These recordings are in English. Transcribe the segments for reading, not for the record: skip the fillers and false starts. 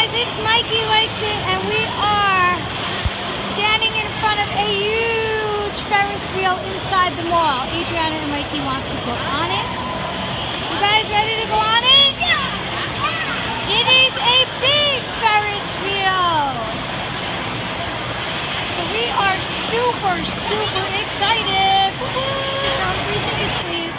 guys, it's Mikey Likes It, and we are standing in front of a huge Ferris wheel inside the mall. Adriana and Mikey want to go on it. You guys ready to go on it? Yeah! It is a big Ferris wheel. So we are super excited. Woo-hoo! 3 tickets, please.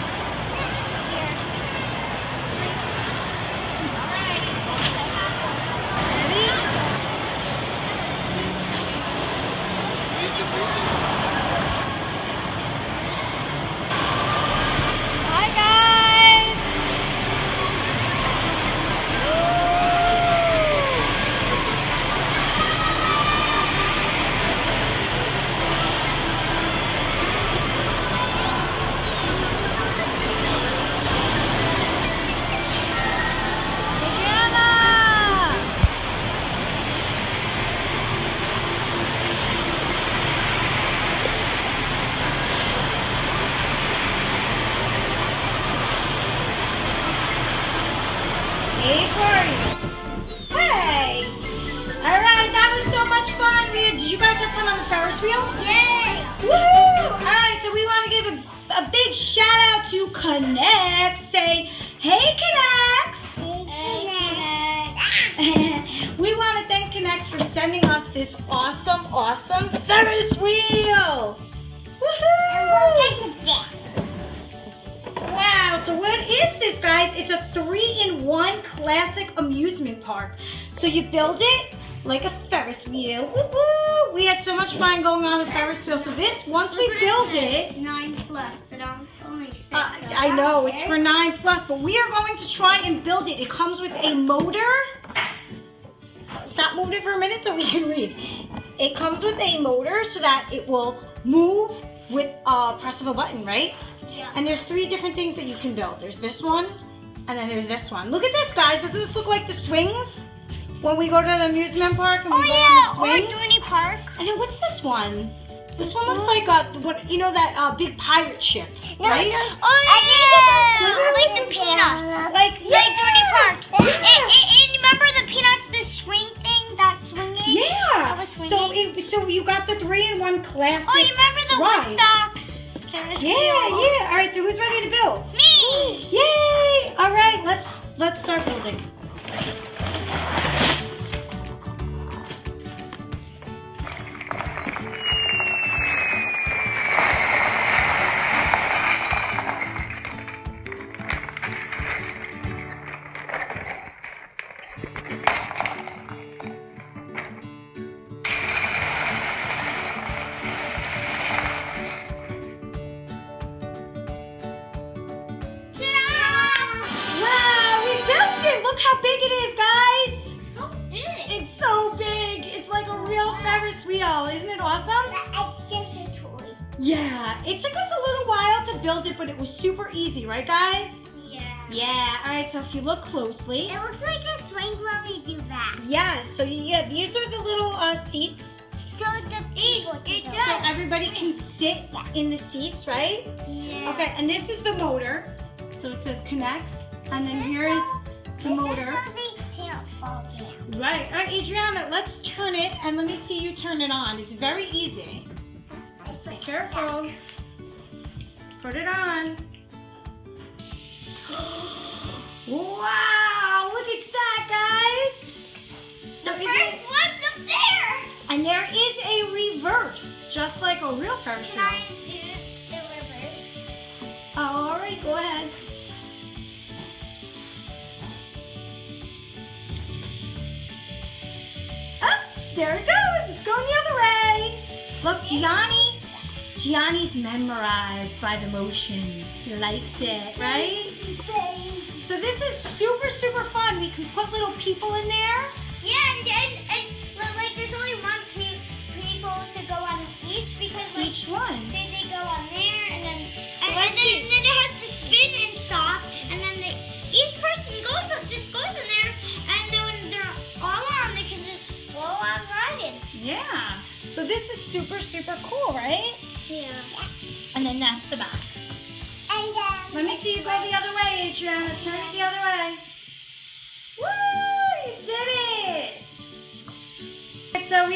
Hey! Alright, that was so much fun. Did you guys have fun on the Ferris wheel? Yay! Woohoo! Alright, so we want to give a big shout out to Knex. Say, hey Knex! We want to thank Knex for sending us this awesome Ferris wheel! Woohoo! Wow, so what is this, guys? It's a 3-in-1 classic amusement park. So you build it like a Ferris wheel. Woo-hoo! We had so much fun going on the Ferris wheel. So this, once we build it... 9+, but I'm only 6. I know, it's for 9+, but we are going to try and build it. It comes with a motor. Stop moving for a minute so we can read. It comes with a motor so that it will move with press of a button, right? Yeah. And there's 3 different things that you can build. There's this one, and then there's this one. Look at this, guys. Doesn't this look like the swings? When we go to the amusement park and we go on the swings? Or Dooney Park. And then what's this one? This one looks like that big pirate ship, right? Oh yeah! Like the Peanuts. Like Dooney Park. And remember the Peanuts, the swing thing, that swinging? Yeah. That was swinging. So you got the 3-in-1 classic. Oh, you remember the ride. Woodstocks? Yeah. All right, so who's ready to build? Me. Yay! All right, let's start building. Look how big it is, guys! So big. It's so big. It's like a real Ferris wheel. Isn't it awesome? It's just a toy. Yeah. It took us a little while to build it, but it was super easy, right, guys? Yeah. Yeah. All right, so if you look closely. It looks like a swing when we do that. Yeah. So these are the little seats. So the people So everybody can sit in the seats, right? Yeah. Okay, and this is the motor. So it says Knex, and then here is the motor. This is so these can't fall down. Right. All right, Adriana, let's turn it, and let me see you turn it on. It's very easy. Be careful. Put it on. Wow, look at that, guys. The first one's up there. And there is a reverse, just like a real Ferris wheel. Can I do the reverse? All right, go ahead. There it goes. It's going the other way. Look, Gianni's memorized by the motion. He likes it, right? So this is super fun. We can put little people in there. Yeah, and like there's only one people to go on each because like, Each one. they go on there and then So and then it has to spin and stop and then each person just goes in there and then when they're all on they can just go on riding. Yeah. So this is super cool, right? Yeah. And then that's the back. And Let me see you go the other way, Adriana. Turn it the other way. Woo! You did it!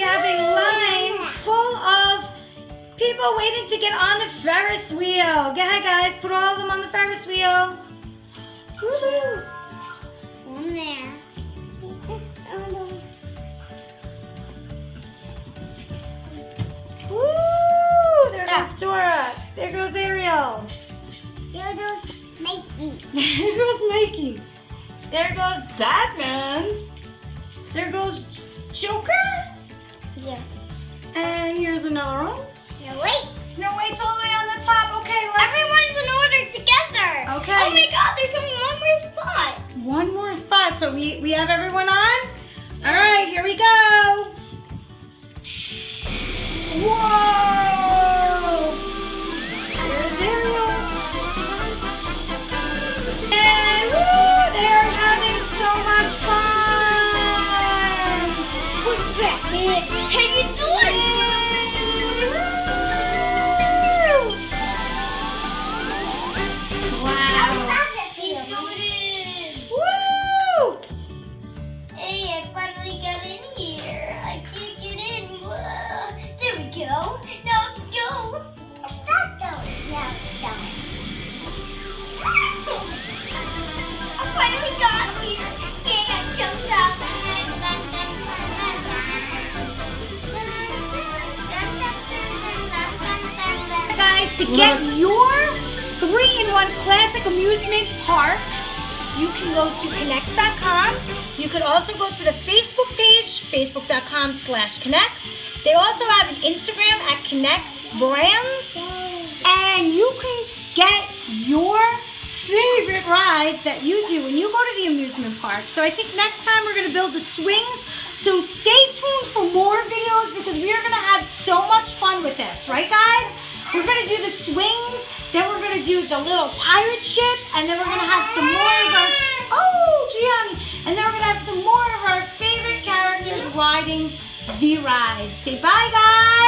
have a line full of people waiting to get on the Ferris wheel. Go ahead, guys. Put all of them on the Ferris wheel. Woohoo! One there. Woo! There goes Dora. There goes Ariel. Here goes Mikey. There goes Mikey. There goes Batman. There goes Joker. Yeah. And here's another one. Snow White. Snow White's all the way on the top. Okay, Everyone's in order together. Okay. Oh my God, there's only one more spot. One more spot. So we have everyone on? All right, here we go. Whoa! There's Ariel. And woo, they're having so much fun. Who's back? How you doing? Wow. Let's go in. Woo! Hey, I finally got in here. I can't get in. Whoa. There we go. Now let's go. It's not going. Now it's going. I finally got here. Yeah, I jumped up. Guys, to get your 3-in-1 classic amusement park, you can go to Knex.com. You could also go to the Facebook page, facebook.com/Knex. They also have an Instagram at Knex Brands. And you can get your favorite rides that you do when you go to the amusement park. So I think next time we're going to build the swings. So stay tuned for more videos because we are going to have so much fun with this. Right, guys? We're going to do the swings. Then we're going to do the little pirate ship. And then we're going to have some more of our... Oh, Gianni. And then we're going to have some more of our favorite characters riding the rides. Say bye, guys.